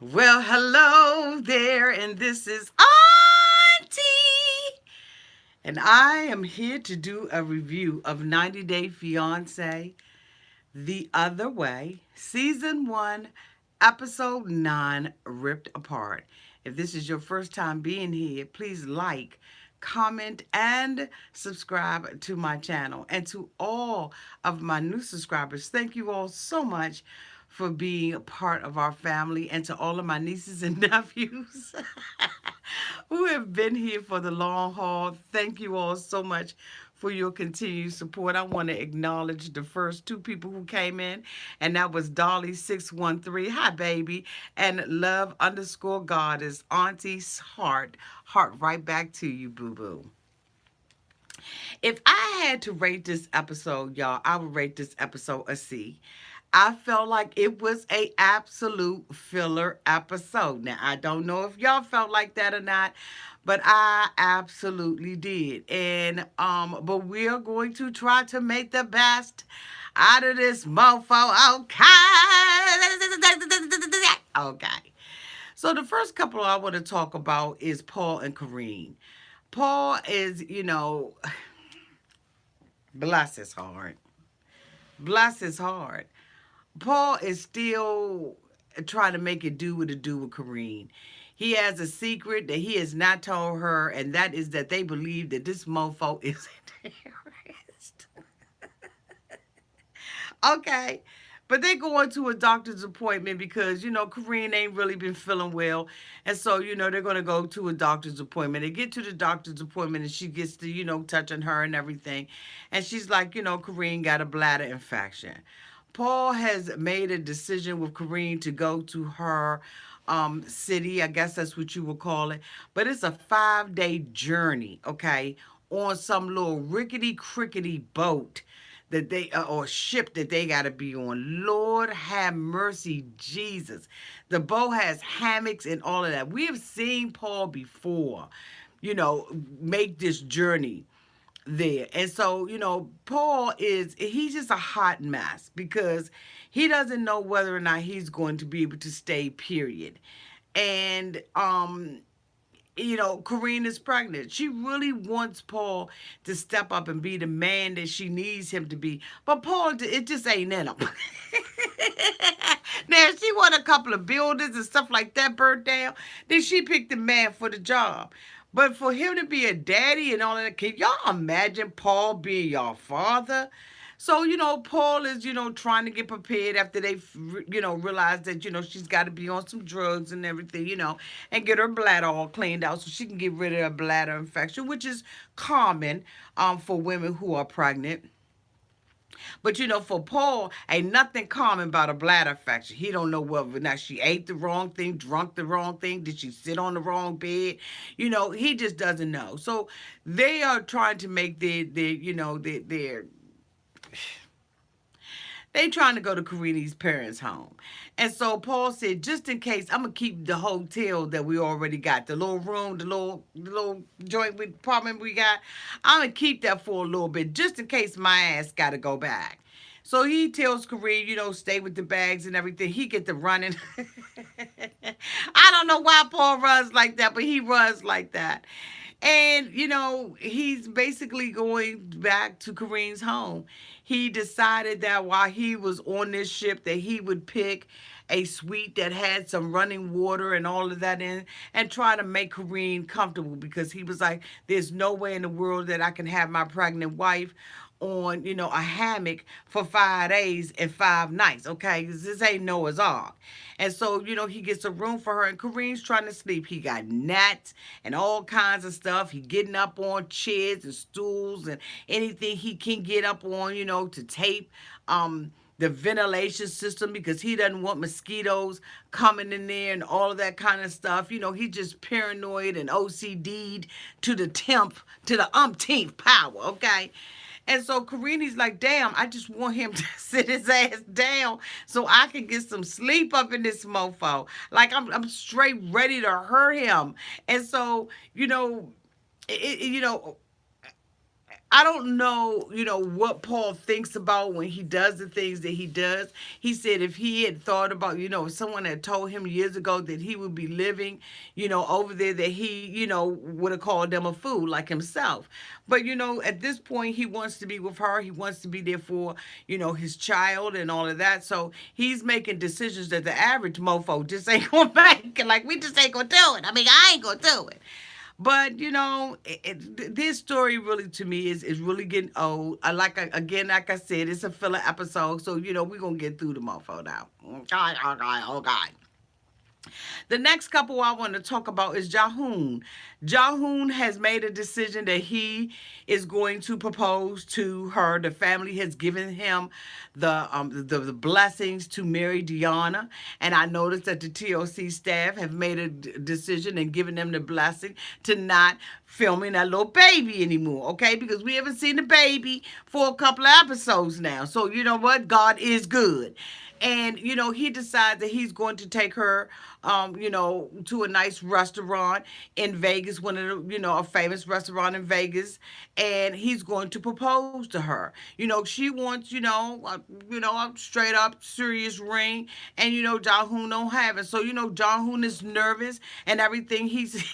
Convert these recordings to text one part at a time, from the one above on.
Well, hello there, and this is Auntie. And I am here to do a review of 90 Day Fiance The Other Way, Season 1, Episode 9, Ripped Apart. If this is your first time being here, please like, comment, and subscribe to my channel. And to all of my new subscribers, thank you all so much for being a part of our family, and to all of my nieces and nephews who have been here for the long haul. Thank you all so much for your continued support. I want to acknowledge the first two people who came in, and that was Dolly613. Hi, baby. And love underscore Goddess, Auntie's heart. Heart right back to you, boo boo. If I had to rate this episode, y'all, I would rate this episode a C. I felt like it was a absolute filler episode. Now, I don't know if y'all felt like that or not, but I absolutely did. And but we're going to try to make the best out of this mofo. Okay. Okay. So the first couple I want to talk about is Paul and Kareen. Paul is, bless his heart. Bless his heart. Paul is still trying to make it do what it do with Kareen. He has a secret that he has not told her, and that is that they believe that this mofo is a terrorist. Okay. But they going to a doctor's appointment because, Kareen ain't really been feeling well. And so, they're going to go to a doctor's appointment. They get to the doctor's appointment and she gets to, touching her and everything. And she's like, Kareen got a bladder infection. Paul has made a decision with Kareen to go to her city. I guess that's what you would call it. But it's a 5-day journey, okay, on some little rickety crickety boat that they or ship that they got to be on. Lord have mercy, Jesus. The boat has hammocks and all of that. We have seen Paul before, make this journey there. And so, Paul he's just a hot mess because he doesn't know whether or not he's going to be able to stay, period. And Kareen is pregnant. She really wants Paul to step up and be the man that she needs him to be. But Paul, it just ain't in him. Now, if she want a couple of buildings and stuff like that burnt down, then she picked the man for the job. But for him to be a daddy and all of that, can y'all imagine Paul being your father? So, Paul is, trying to get prepared after they, realize that, she's got to be on some drugs and everything, and get her bladder all cleaned out so she can get rid of her bladder infection, which is common for women who are pregnant. But for Paul, ain't nothing common about a bladder infection. He don't know whether or not she ate the wrong thing, drunk the wrong thing, did she sit on the wrong bed? He just doesn't know. So they are trying to make their they trying to go to Karini's parents' home. And so Paul said, just in case, I'm gonna keep the hotel that we already got, the little room, the little joint with apartment we got. I'm gonna keep that for a little bit, just in case my ass gotta go back. So he tells Kareem, stay with the bags and everything. He get to running. I don't know why Paul runs like that, but he runs like that. And, he's basically going back to Kareem's home. He decided that while he was on this ship that he would pick a suite that had some running water and all of that in and try to make Kareem comfortable because he was like, there's no way in the world that I can have my pregnant wife on, a hammock for 5 days and 5 nights, okay? 'Cause this ain't Noah's Ark. And so, he gets a room for her, and Kareem's trying to sleep. He got gnats and all kinds of stuff. He getting up on chairs and stools and anything he can get up on, to tape the ventilation system because he doesn't want mosquitoes coming in there and all of that kind of stuff. He's just paranoid and OCD'd to the umpteenth power, okay? And so Karini's like, damn, I just want him to sit his ass down so I can get some sleep up in this mofo. Like I'm straight ready to hurt him. And so, it, I don't know, what Paul thinks about when he does the things that he does. He said if he had thought about, if someone had told him years ago that he would be living, over there, that he, would have called them a fool like himself. But, at this point, he wants to be with her. He wants to be there for, his child and all of that. So he's making decisions that the average mofo just ain't going to make. Like, we just ain't going to do it. I mean, I ain't going to do it. But this story really to me is really getting old. Again, like I said, it's a filler episode, so we're gonna get through the mofo now. Okay, okay, okay. The next couple I want to talk about is Jahoon. Jahoon has made a decision that he is going to propose to her. The family has given him the blessings to marry Deanna, and I noticed that the TOC staff have made a decision and given them the blessing to not filming that little baby anymore. Okay, because we haven't seen the baby for a couple of episodes now. So you know what? God is good. And he decides that he's going to take her to a nice restaurant in Vegas, one of the, a famous restaurant in Vegas, and he's going to propose to her. She wants, a straight up serious ring, and John Hoon don't have it. So John Hoon is nervous and everything. He's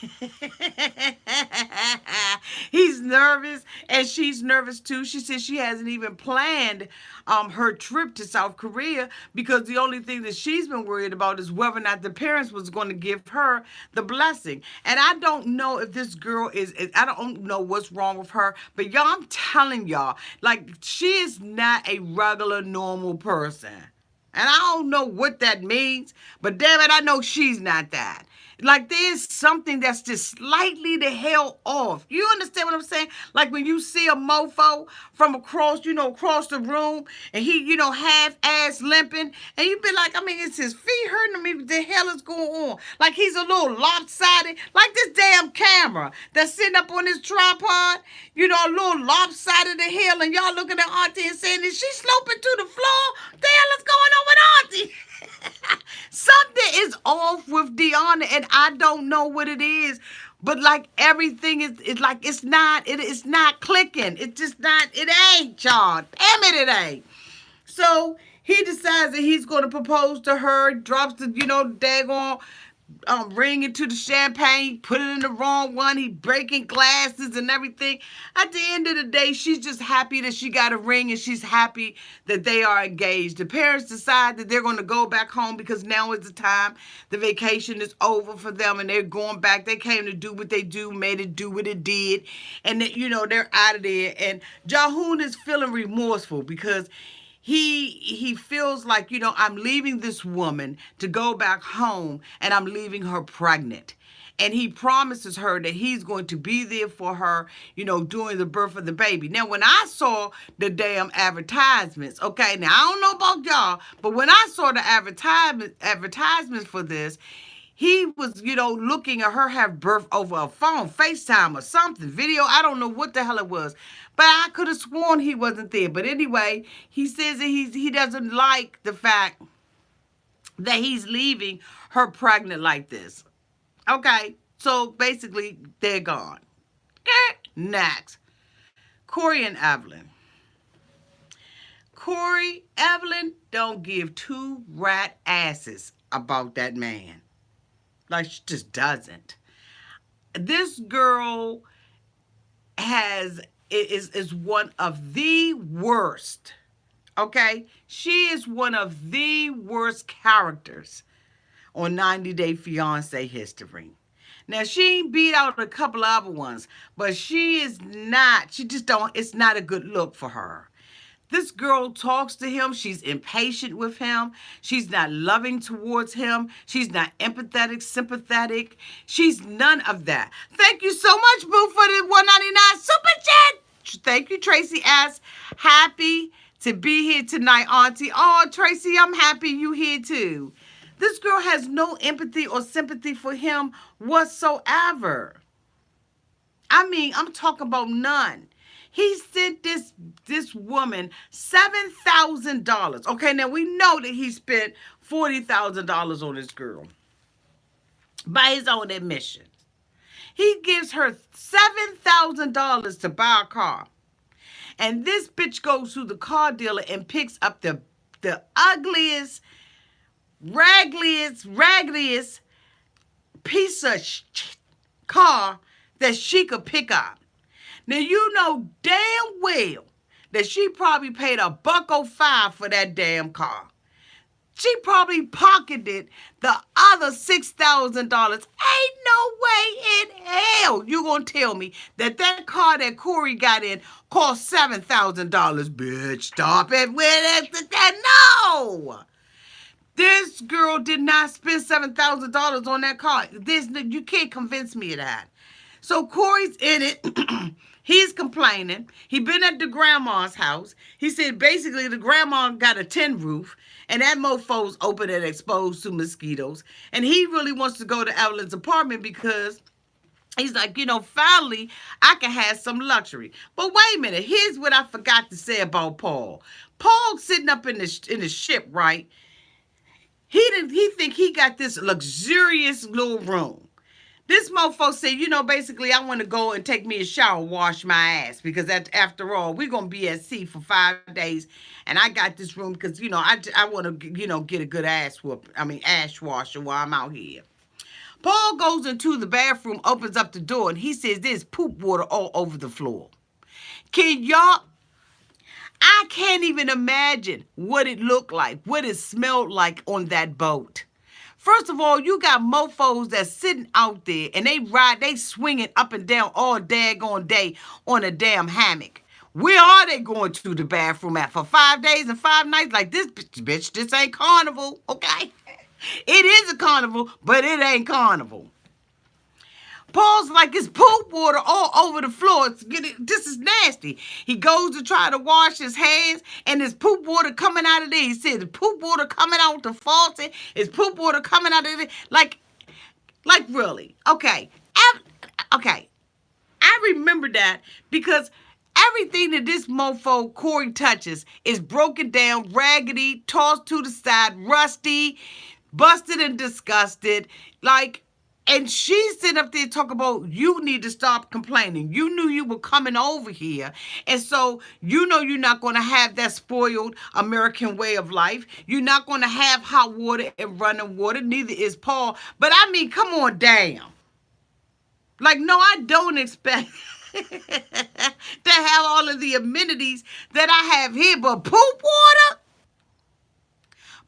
nervous, and she's nervous too. She says she hasn't even planned her trip to South Korea because the only thing that she's been worried about is whether or not the parents was going to give her the blessing. And I don't know if this girl I don't know what's wrong with her, but y'all, I'm telling y'all, like, she is not a regular normal person. And I don't know what that means, but damn it, I know she's not that. Like, there's something that's just slightly the hell off. You understand what I'm saying? Like when you see a mofo from across the room, and he, half ass limping, and you be like, I mean, it's his feet hurting me. What the hell is going on? Like he's a little lopsided, like this damn camera that's sitting up on this tripod, a little lopsided the hell, and y'all looking at Auntie and saying, is she sloping to the floor? The hell is going on with Auntie? Something is off with Deanna, and I don't know what it is. But like everything is like it's not clicking. It's just not. It ain't, y'all. Damn it, it ain't. So he decides that he's going to propose to her. Drops the daggone ring into the champagne, put it in the wrong one. He breaking glasses and everything. At the end of the day, she's just happy that she got a ring, and she's happy that they are engaged. The parents decide that they're going to go back home because now is the time. The vacation is over for them, and they're going back. They came to do what they do, made it do what it did, and they're out of there. And Jahoon is feeling remorseful because he feels like, I'm leaving this woman to go back home, and I'm leaving her pregnant. And he promises her that he's going to be there for her, during the birth of the baby. Now, when I saw the damn advertisements, okay, now I don't know about y'all, but when I saw the advertisements for this, he was, looking at her have birth over a phone, FaceTime or something, video. I don't know what the hell it was. But I could have sworn he wasn't there. But anyway, he says that he doesn't like the fact that he's leaving her pregnant like this. Okay, so basically, they're gone. Next, Corey and Evelyn. Corey, Evelyn don't give two rat asses about that man. Like, she just doesn't. This girl is one of the worst. Okay? She is one of the worst characters on 90 Day Fiance history. Now, she beat out a couple other ones, but she just don't, it's not a good look for her. This girl talks to him. She's impatient with him. She's not loving towards him. She's not empathetic, sympathetic. She's none of that. Thank you so much, Boo, for the $1.99 super chat. Thank you, Tracy S. Happy to be here tonight, Auntie. Oh, Tracy, I'm happy you here too. This girl has no empathy or sympathy for him whatsoever. I mean, I'm talking about none. He sent this woman $7,000. Okay, now we know that he spent $40,000 on this girl by his own admission. He gives her $7,000 to buy a car. And this bitch goes to the car dealer and picks up the ugliest, raggediest piece of car that she could pick up. Now you know damn well that she probably paid $1.05 for that damn car. She probably pocketed the other $6,000. Ain't no way in hell you gonna tell me that that car that Corey got in cost $7,000. Bitch, stop it. Where that? No. This girl did not spend $7,000 on that car. You can't convince me of that. So Corey's in it. He's complaining. He been at the grandma's house. He said basically the grandma got a tin roof, and that mofo's open and exposed to mosquitoes. And he really wants to go to Evelyn's apartment because he's like, finally I can have some luxury. But wait a minute. Here's what I forgot to say about Paul. Paul sitting up in the ship, right? He think he got this luxurious little room. This mofo said, basically, I want to go and take me a shower, wash my ass. Because after all, we're going to be at sea for 5 days. And I got this room because, I want to, get a good ass washer while I'm out here. Paul goes into the bathroom, opens up the door, and he says there's poop water all over the floor. I can't even imagine what it looked like, what it smelled like on that boat. First of all, you got mofos that's sitting out there and they swinging up and down all daggone day on a damn hammock. Where are they going to the bathroom at for 5 days and 5 nights? Like this bitch, this ain't carnival, okay? It is a carnival, but it ain't carnival. Paul's like, it's poop water all over the floor. This is nasty. He goes to try to wash his hands, and there's poop water coming out of there. He said, the poop water coming out the faucet. Is poop water coming out of there? Like really? Okay. Okay. I remember that because everything that this mofo Corey touches is broken down, raggedy, tossed to the side, rusty, busted and disgusted. And she's sitting up there talking about, you need to stop complaining. You knew you were coming over here. And so, you're not going to have that spoiled American way of life. You're not going to have hot water and running water. Neither is Paul. But I mean, come on down. No, I don't expect to have all of the amenities that I have here. But poop water?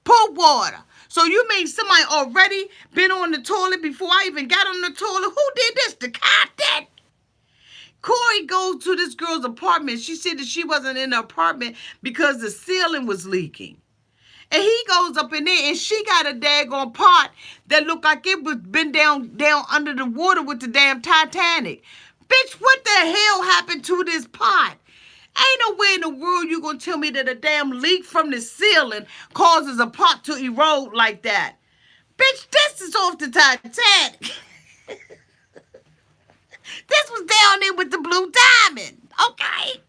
Poop water. So you mean somebody already been on the toilet before I even got on the toilet? Who did this? The captain? Corey goes to this girl's apartment. She said that she wasn't in the apartment because the ceiling was leaking. And he goes up in there and she got a daggone pot that looked like it was been down under the water with the damn Titanic. Bitch, what the hell happened to this pot? Ain't no way in the world you gonna tell me that a damn leak from the ceiling causes a pot to erode like that. Bitch, this is off the Titanic. This was down there with the blue diamond, okay?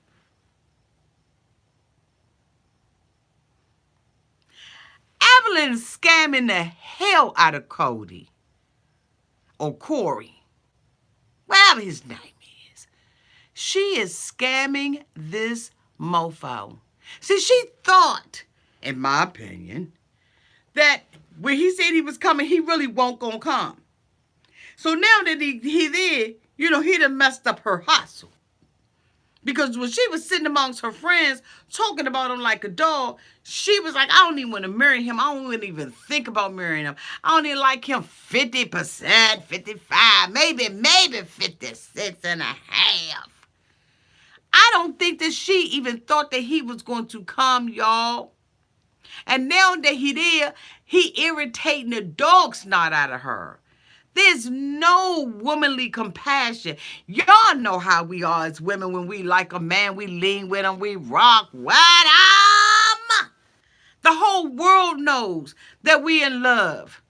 Evelyn's scamming the hell out of Cody. Or Corey. Whatever his name is. She is scamming this mofo. See, she thought, in my opinion, that when he said he was coming, he really won't gonna come. So now that he there, he done messed up her hustle. Because when she was sitting amongst her friends talking about him like a dog, she was like, I don't even want to marry him. I don't even think about marrying him. I don't even like him 50%, 55, maybe 56 and a half. I don't think that she even thought that he was going to come, y'all. And now that he there, he irritating the dog snot out of her. There's no womanly compassion. Y'all know how we are as women when we like a man. We lean with him. We rock with him. The whole world knows that we in love.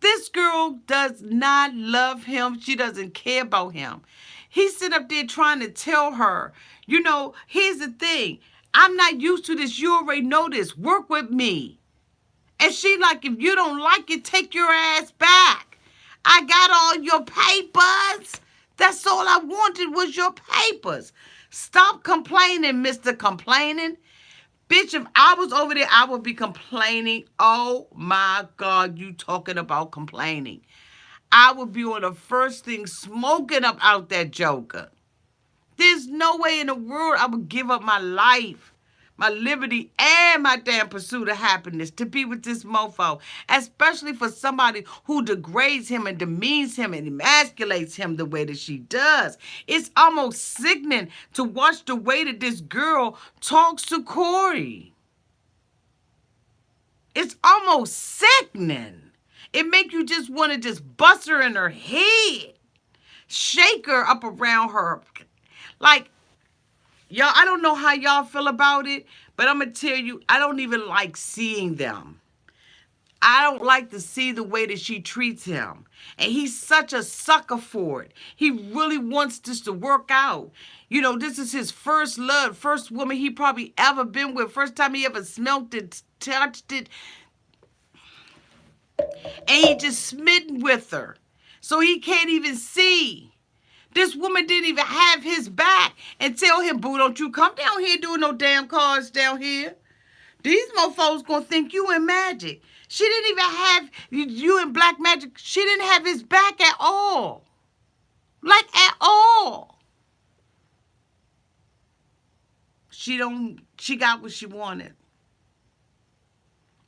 This girl does not love him. She doesn't care about him. He's sitting up there trying to tell her, here's the thing. I'm not used to this. You already know this. Work with me. And she like, if you don't like it, take your ass back. I got all your papers. That's all I wanted was your papers. Stop complaining, Mr. Complaining. Bitch, if I was over there, I would be complaining. Oh my God, you talking about complaining. I would be on the first thing smoking up out that joker. There's no way in the world I would give up my life, my liberty, and my damn pursuit of happiness to be with this mofo, especially for somebody who degrades him and demeans him and emasculates him the way that she does. It's almost sickening to watch the way that this girl talks to Corey. It's almost sickening. It make you just want to just bust her in her head, shake her up around her. Like, y'all, I don't know how y'all feel about it, but I'm going to tell you, I don't even like seeing them. I don't like to see the way that she treats him. And he's such a sucker for it. He really wants this to work out. You know, this is his first love, first woman he probably ever been with, first time he ever smelt it, touched it, and he just smitten with her. So he can't even see. This woman didn't even have his back and tell him, boo, don't you come down here doing no damn cards down here. These mofos gonna think you in magic. She didn't even have you in black magic. She didn't have his back at all. Like at all. She got what she wanted.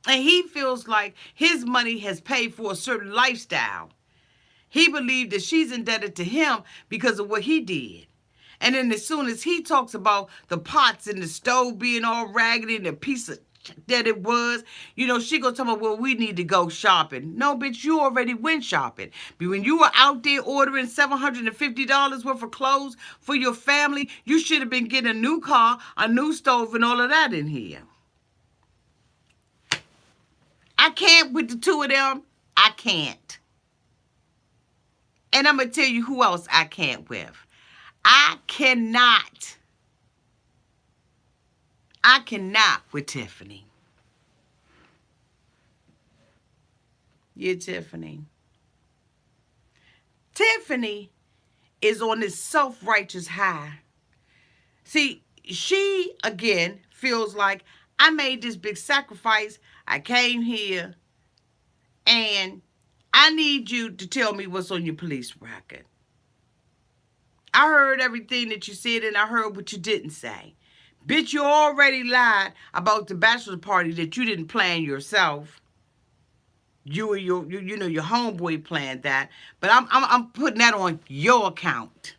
And he feels like his money has paid for a certain lifestyle. He believed that she's indebted to him because of what he did. And then as soon as he talks about the pots and the stove being all raggedy and the piece of that it was, you know, she gonna tell me, well, we need to go shopping. No, bitch, you already went shopping. But when you were out there ordering $750 worth of clothes for your family, you should have been getting a new car, a new stove, and all of that in here. I can't with the two of them. I can't. And I'm going to tell you who else I can't with. I cannot with Tiffany. Yeah, Tiffany. Tiffany is on this self-righteous high. See, she, again, feels like I made this big sacrifice. I came here, and I need you to tell me what's on your police record. I heard everything that you said, and I heard what you didn't say. Bitch, you already lied about the bachelor party that you didn't plan yourself. You and your homeboy planned that, but I'm putting that on your account.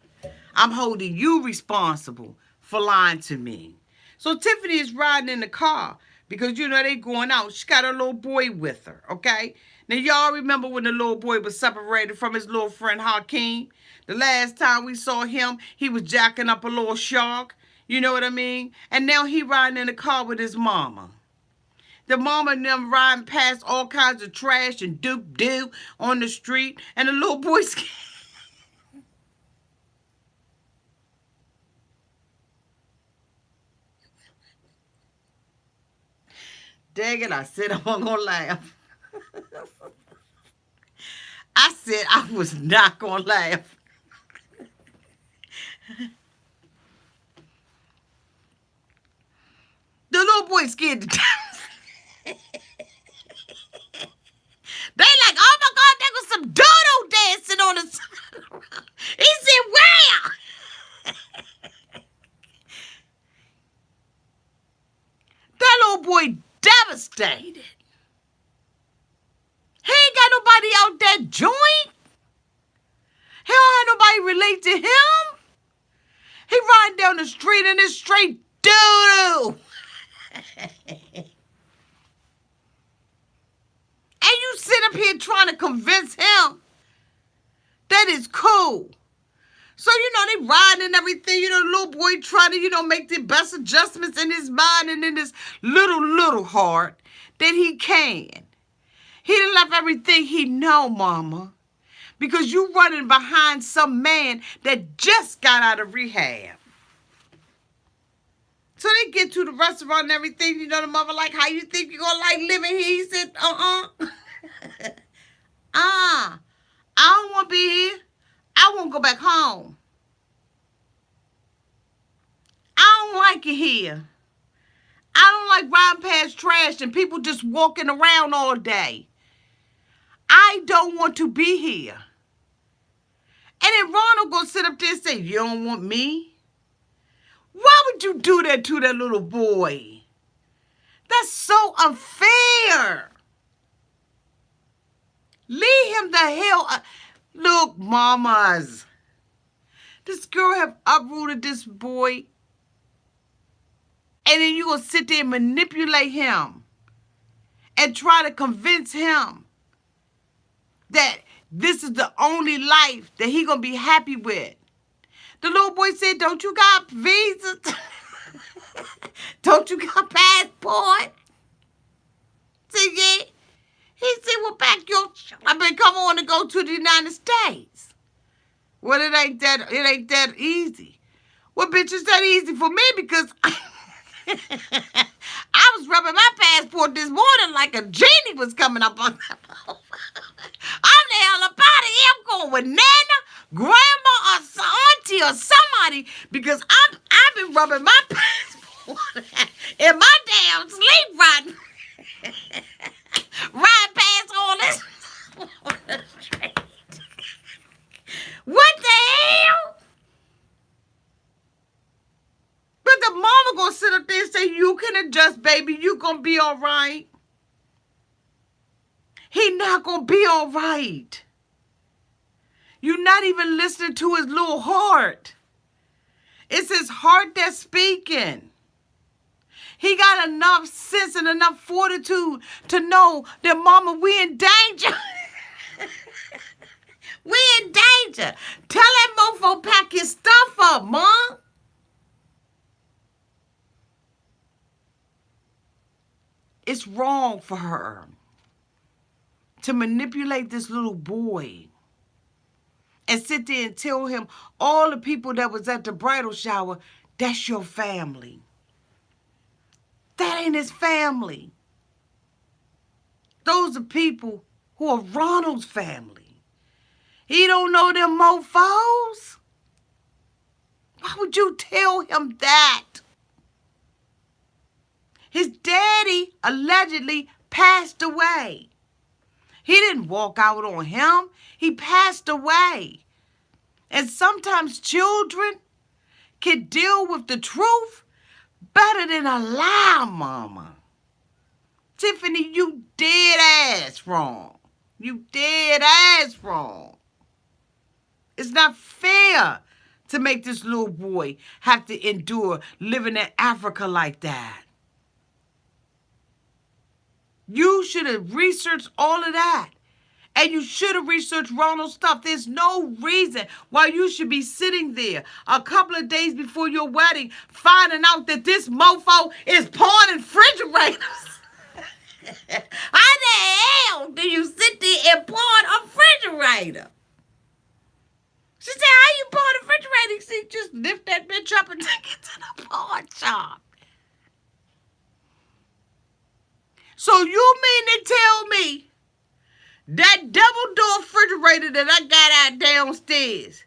I'm holding you responsible for lying to me. So Tiffany is riding in the car because, you know, they going out. She got her little boy with her, okay? Now, y'all remember when the little boy was separated from his little friend Hakeem? The last time we saw him, he was jacking up a little shark. You know what I mean? And now he riding in the car with his mama. The mama and them riding past all kinds of trash and doop-doo on the street. And the little boy scared. Dang it, I said I wasn't going to laugh. I said I was not going to laugh. The little boy scared to death. They like, oh my God, there was some dodo dancing on the side. He said, where? That little boy devastated. He ain't got nobody out that joint. He don't have nobody relate to him. He riding down the street and it's straight doo-doo. And you sit up here trying to convince him that it's cool. So, you know, they riding and everything. You know, the little boy trying to, you know, make the best adjustments in his mind and in his little heart that he can. He done left everything he know, mama. Because you running behind some man that just got out of rehab. So they get to the restaurant and everything. You know, the mother like, how you think you gonna like living here? He said, I don't want to be here. I want to go back home. don't like it here. I don't like riding past trash and people just walking around all day. I don't want to be here. And then Ronald gonna sit up there and say, you don't want me? Why would you do that to that little boy? That's so unfair. Leave him the hell. Look, mamas. This girl have uprooted this boy. And then you gonna sit there and manipulate him. And try to convince him that this is the only life that he gonna be happy with. The little boy said, don't you got visa? Don't you got passport? See, yeah. He said, well, pack your, come on and go to the United States. Well, it ain't that easy. Well, bitch, it's that easy for me because I was rubbing my passport this morning like a genie was coming up on that. I'm the hell up out of here. I'm going with Nana, Grandma, or Auntie or somebody because I've been rubbing my passport in my damn sleep riding. Ride past all this. What the hell? But the mama gonna sit up there and say, you can adjust, baby. You gonna be all right. He not gonna be all right. You're not even listening to his little heart. It's his heart that's speaking. He got enough sense and enough fortitude to know that, mama, we in danger. We in danger. Tell that mofo pack his stuff up, Mom. It's wrong for her to manipulate this little boy and sit there and tell him all the people that was at the bridal shower, that's your family. That ain't his family. Those are people who are Ronald's family. He don't know them mofos. Why would you tell him that? His daddy allegedly passed away. He didn't walk out on him. He passed away. And sometimes children can deal with the truth better than a lie, mama. Tiffany, you dead ass wrong. You dead ass wrong. It's not fair to make this little boy have to endure living in Africa like that. You should have researched all of that. And you should have researched Ronald's stuff. There's no reason why you should be sitting there a couple of days before your wedding finding out that this mofo is pawning refrigerators. How the hell do you sit there and pawn a refrigerator? She said, how you pawn a refrigerator? He said, just lift that bitch up and take it to the pawn shop. So you mean to tell me that double door refrigerator that I got out downstairs,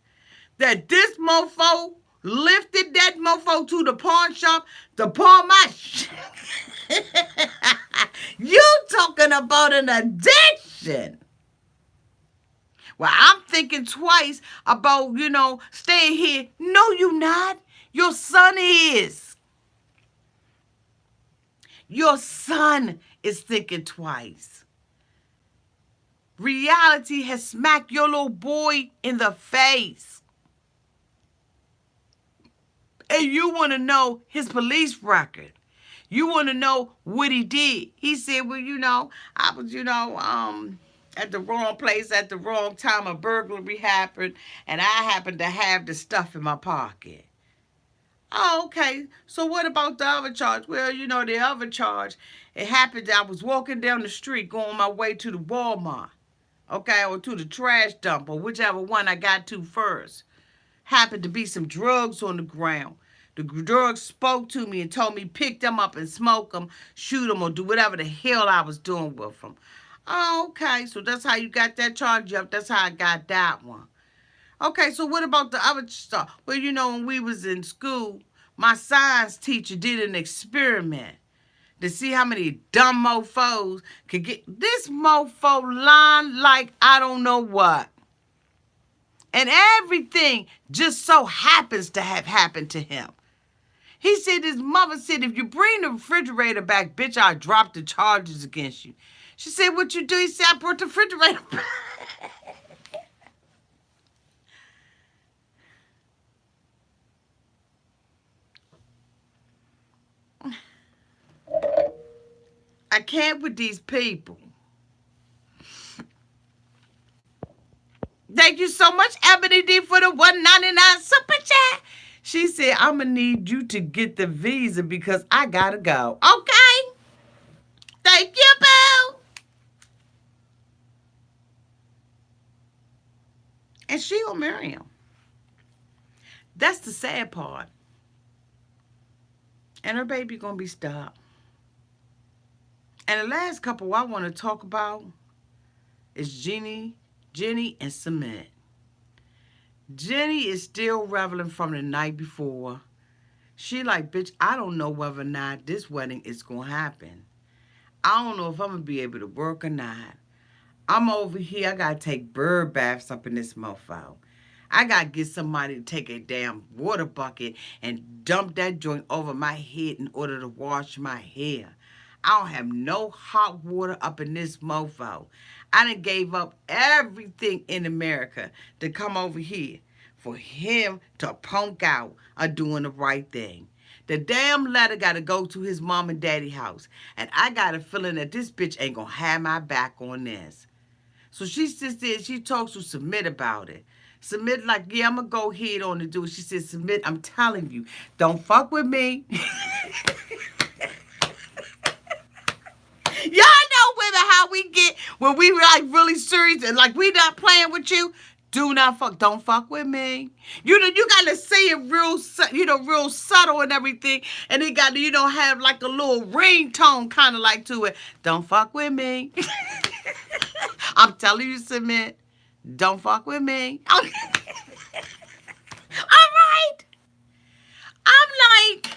that this mofo lifted that mofo to the pawn shop to pawn my shit? You talking about an addiction. Well, I'm thinking twice about, staying here. No, you not. Your son is. Your son is thinking twice. Reality has smacked your little boy in the face. And you want to know his police record. You want to know what he did. He said, well, I was, at the wrong place at the wrong time. A burglary happened, and I happened to have the stuff in my pocket. Oh, okay. So what about the other charge? Well, the other charge, it happened that I was walking down the street going my way to the Walmart, okay, or to the trash dump, or whichever one I got to first. Happened to be some drugs on the ground. The drugs spoke to me and told me pick them up and smoke them, shoot them, or do whatever the hell I was doing with them. Oh, okay. So that's how you got that charge up. That's how I got that one. Okay, so what about the other stuff? Well, when we was in school, My science teacher did an experiment to see how many dumb mofos could get. This mofo lying like I don't know what. And everything just so happens to have happened to him. He said his mother said, if you bring the refrigerator back, bitch, I'll drop the charges against you. She said, what you do? He said, I brought the refrigerator back. I can't with these people. Thank you so much, Ebony D, for the 199 super chat. She said, I'm going to need you to get the visa because I got to go. Okay. Thank you, boo. And she will marry him. That's the sad part. And her baby going to be stopped. And the last couple I want to talk about is Jenny and Cement. Jenny is still reveling from the night before. She like, bitch, I don't know whether or not this wedding is going to happen. I don't know if I'm going to be able to work or not. I'm over here. I got to take bird baths up in this mofo. I got to get somebody to take a damn water bucket and dump that joint over my head in order to wash my hair. I don't have no hot water up in this mofo. I done gave up everything in America to come over here for him to punk out of doing the right thing. The damn letter got to go to his mom and daddy house. And I got a feeling that this bitch ain't going to have my back on this. So she sits there and she talks to Submit about it. Submit like, yeah, I'm going to go ahead on and do it. She said, Submit, I'm telling you, don't fuck with me. Y'all know women how we get when we like really serious and like we not playing with you. Don't fuck with me. You gotta say it real subtle and everything, and it got to have like a little ringtone kind of like to it. Don't fuck with me. I'm telling you, Submit. Don't fuck with me. All right. I'm like,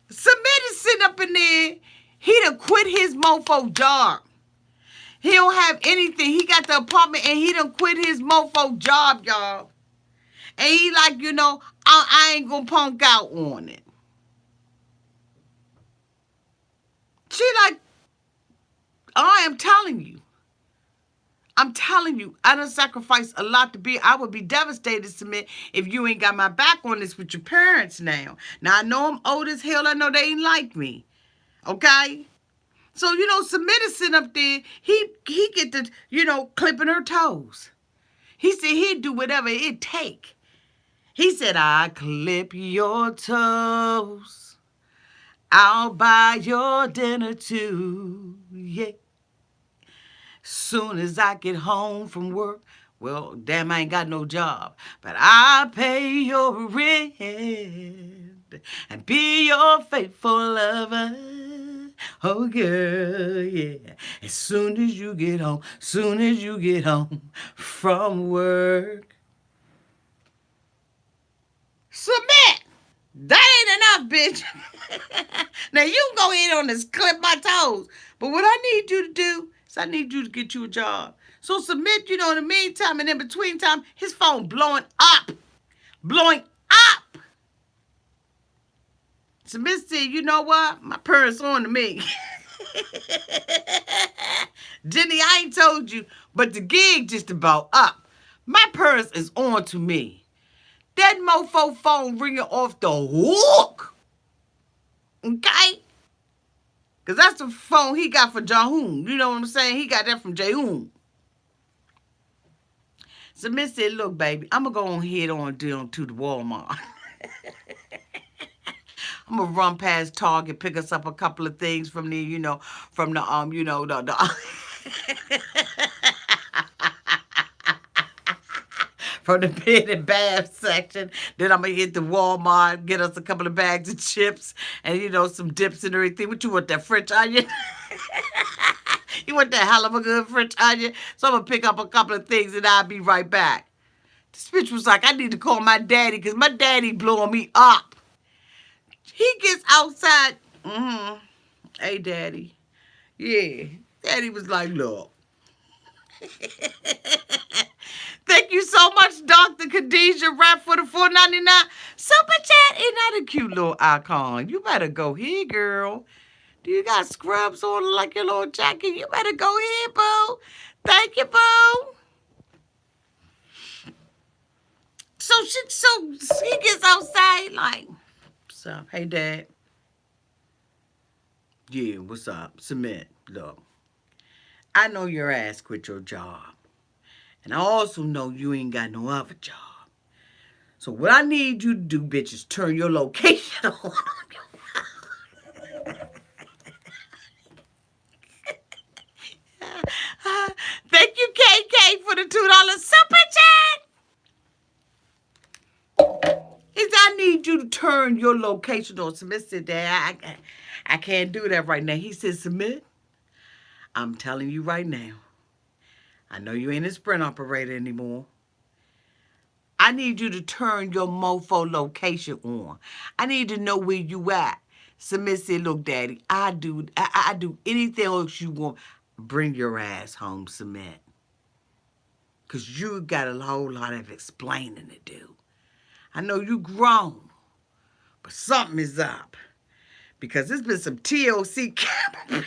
Submit is sitting up in there. He done quit his mofo job. He don't have anything. He got the apartment and he done quit his mofo job, y'all. And he like, I ain't gonna punk out on it. She like, I am telling you. I'm telling you, I done sacrificed a lot to be. I would be devastated, Submit, if you ain't got my back on this with your parents now. Now, I know I'm old as hell. I know they ain't like me. Okay? So, Submit is sitting up there. He get to, clipping her toes. He said he'd do whatever it take. He said, I clip your toes. I'll buy your dinner too. Yeah. Soon as I get home from work, well, damn, I ain't got no job, but I'll pay your rent and be your faithful lover. Oh, girl, yeah. As soon as you get home from work. Submit! That ain't enough, bitch. Now, you can go in on this, clip my toes. But what I need you to do is I need you to get you a job. So Submit, in the meantime and in between time, his phone blowing up. Blowing up. Submit said, you know what? My parents on to me. Jenny, I ain't told you, but the gig just about up. My parents is on to me. That mofo phone ringing off the hook. Okay? Because that's the phone he got for Jahoon. You know what I'm saying? He got that from Jahoon. Submit said, look, baby, I'm going to go on head on down to the Walmart. I'm going to run past Target, pick us up a couple of things from the, from the, from the bed and bath section. Then I'm going to hit the Walmart, get us a couple of bags of chips and, some dips and everything. What you want, that French onion? You want that hell of a good French onion? So I'm going to pick up a couple of things and I'll be right back. This bitch was like, I need to call my daddy because my daddy blowing me up. He gets outside. Hey, daddy. Yeah. Daddy was like, look. Thank you so much, Dr. Khadijah Rap for the $4.99 super chat. Isn't that a cute little icon? You better go here, girl. Do you got scrubs on like your little jacket? You better go here, boo. Thank you, boo. So he gets outside like, what's up? Hey, Dad. Yeah, what's up? Submit. Look, I know your ass quit your job. And I also know you ain't got no other job. So what I need you to do, bitch, is turn your location on. Thank you, KK, for the $2 super chat. I need you to turn your location on. Submit said, Dad, I can't do that right now. He said, Submit, I'm telling you right now, I know you ain't a Sprint operator anymore. I need you to turn your mofo location on. I need to know where you at. Submit said, look, Daddy, I do anything else you want. Bring your ass home, Submit. Because you got a whole lot of explaining to do. I know you grown, but something is up. Because there's been some TLC camera.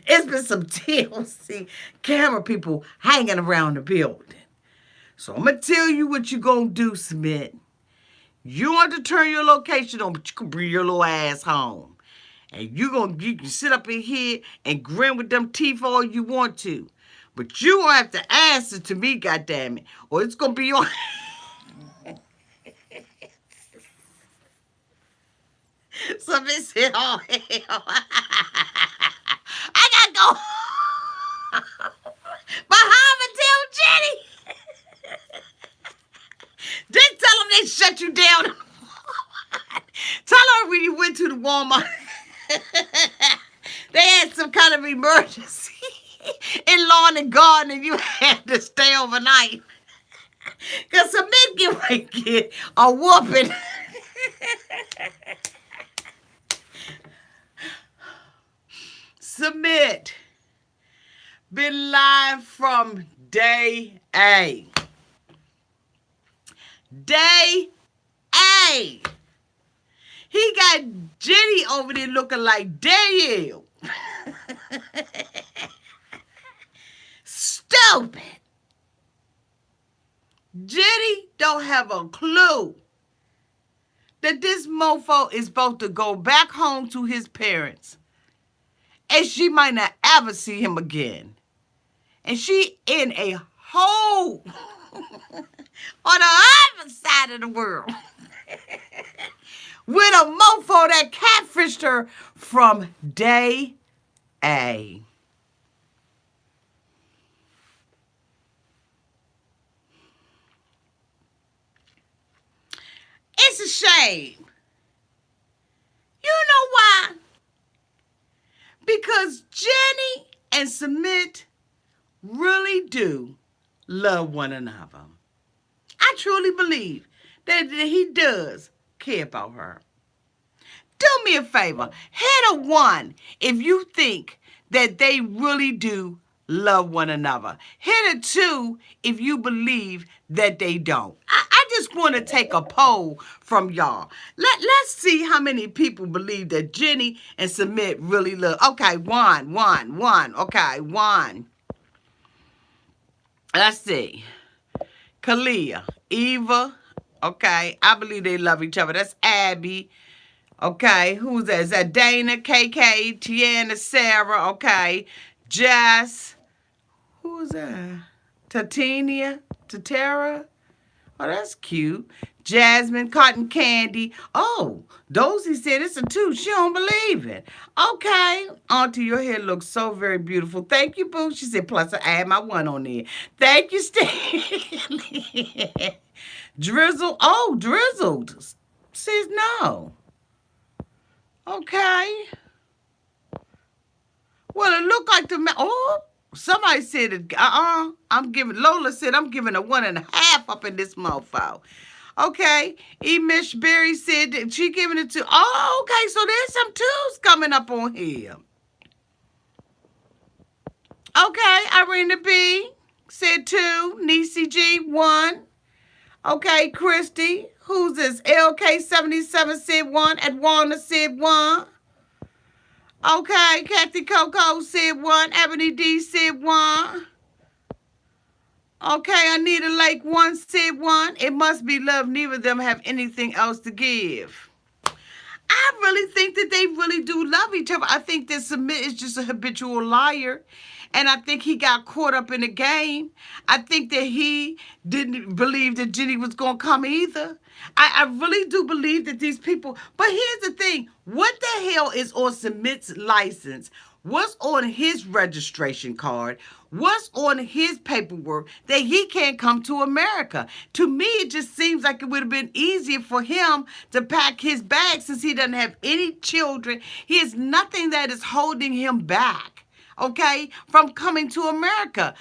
It's been some TLC camera people hanging around the building. So I'm going to tell you what you're going to do, Submit. You want to turn your location on, but you can bring your little ass home. And you can sit up in here and grin with them teeth all you want to. But you gonna have to answer to me, goddammit. Or it's gonna be on. Somebody said, oh hell. I gotta go. Muhammad, tell Jenny. Just tell them they shut you down. Tell her when you went to the Walmart, they had some kind of emergency in lawn and garden and you had to stay overnight. Because some men get a whooping. Submit. Been live from day A. Day A. He got Jenny over there looking like Daniel. Stupid. Jenny don't have a clue that this mofo is supposed to go back home to his parents. And she might not ever see him again. And she in a hole on the other side of the world. With a mofo that catfished her from day A. It's a shame. You know why? Because Jenny and Submit really do love one another. I truly believe that he does care about her. Do me a favor. Hit a 1 if you think that they really do love one another. Hit a 2 if you believe that they don't. I just want to take a poll from y'all. Let's see how many people believe that Jenny and Submit really love. Okay, one. Okay, 1. Let's see. Kalia, Eva. Okay, I believe they love each other. That's Abby. Okay, who's that? Is that Dana, KK, Tiana, Sarah? Okay, Jess. Who's that? Tatiana, Tatara. Oh, that's cute. Jasmine, Cotton Candy. Oh, Dozy said it's a 2. She don't believe it. Okay. Auntie, your hair looks so very beautiful. Thank you, boo. She said, plus I add my 1 on there. Thank you, Stanley. Drizzle. Oh, Drizzled says no. Okay. Well, it looked like the... Oh, Somebody said it. I'm giving. Lola said I'm giving a 1.5 up in this mofo. Okay. E. Mish Berry said that she giving it to. Oh, okay. So there's some twos coming up on here. Okay. Irina B said 2. Niecy G 1. Okay. Christy. Who's this? LK77 said 1. Edwana said 1. Okay. Kathy Coco said 1. Ebony D said 1. Okay, Anita Lake 1 said 1. It must be love. Neither of them have anything else to give. I really think that they really do love each other. I think that Submit is just a habitual liar. And I think he got caught up in the game. I think that he didn't believe that Jenny was going to come either. I really do believe that these people. But here's the thing. What the hell is on Submit's license? What's on his registration card? What's on his paperwork that he can't come to America? To me, it just seems like it would have been easier for him to pack his bag since he doesn't have any children. He has nothing that is holding him back, okay, from coming to America.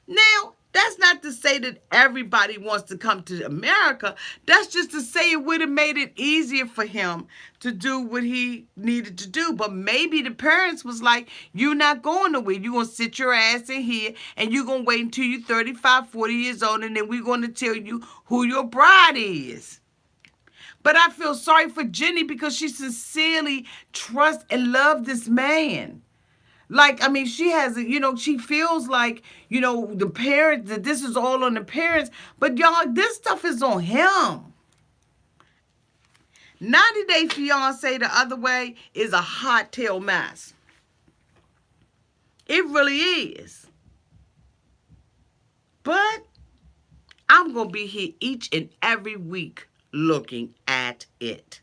Now, that's not to say that everybody wants to come to America. That's just to say it would have made it easier for him to do what he needed to do. But maybe the parents was like, you're not going nowhere. You're going to sit your ass in here and you're going to wait until you're 35, 40 years old and then we're going to tell you who your bride is. But I feel sorry for Jenny because she sincerely trusts and loves this man. Like, I mean, she has, she feels like, the parents, that this is all on the parents. But y'all, this stuff is on him. 90 Day Fiance the other way is a hot tail mess. It really is. But I'm going to be here each and every week looking at it.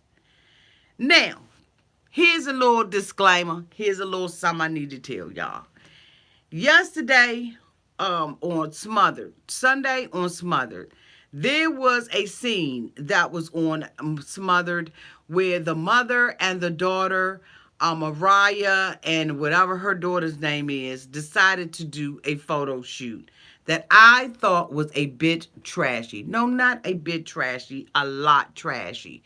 Now, here's a little disclaimer. Here's a little something I need to tell y'all. Yesterday, on Smothered, Sunday on Smothered, there was a scene that was on Smothered where the mother and the daughter, Mariah and whatever her daughter's name is, decided to do a photo shoot that I thought was a bit trashy. No, not a bit trashy, a lot trashy.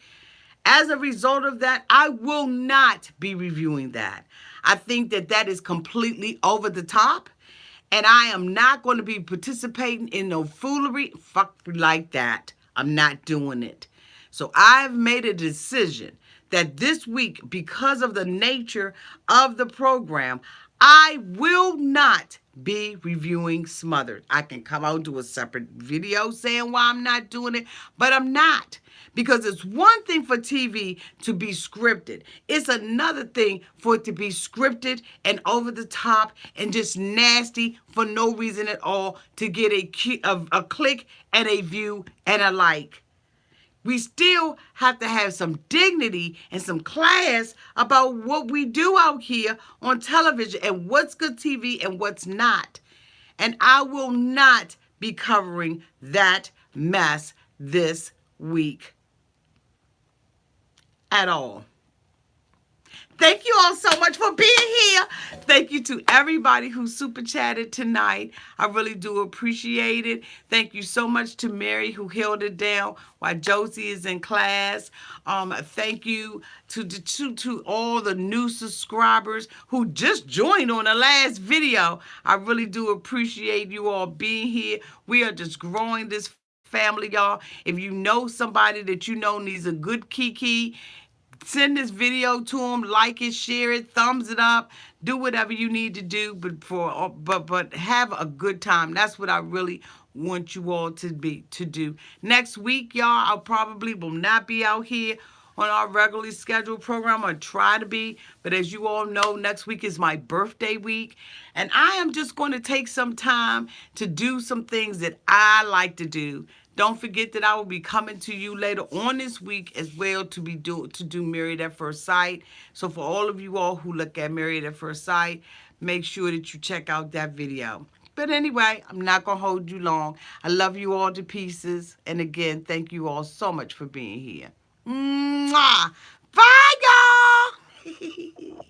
As a result of that, I will not be reviewing that. I think that that is completely over the top. And I am not going to be participating in no foolery. Fuck like that. I'm not doing it. So I've made a decision that this week, because of the nature of the program, I will not be reviewing Smothered. I can come out and do a separate video saying why I'm not doing it, but I'm not. Because it's one thing for TV to be scripted. It's another thing for it to be scripted and over the top and just nasty for no reason at all to get a click and a view and a like. We still have to have some dignity and some class about what we do out here on television and what's good TV and what's not. And I will not be covering that mess this week at all. Thank you all so much for being here. Thank you to everybody who super chatted tonight. I really do appreciate it. Thank you so much to Mary who held it down while Josie is in class. Thank you to all the new subscribers who just joined on the last video. I really do appreciate you all being here. We are just growing this family, y'all. If you know somebody that you know needs a good kiki, send this video to them, like it, share it, thumbs it up, do whatever you need to do, but have a good time. That's what I really want you all to do. Next week, y'all, I probably will not be out here on our regularly scheduled program. I try to be, but as you all know, next week is my birthday week, and I am just going to take some time to do some things that I like to do. Don't forget that I will be coming to you later on this week as well to do Married at First Sight. So for all of you all who look at Married at First Sight, make sure that you check out that video. But anyway, I'm not going to hold you long. I love you all to pieces. And again, thank you all so much for being here. Mwah! Bye, y'all!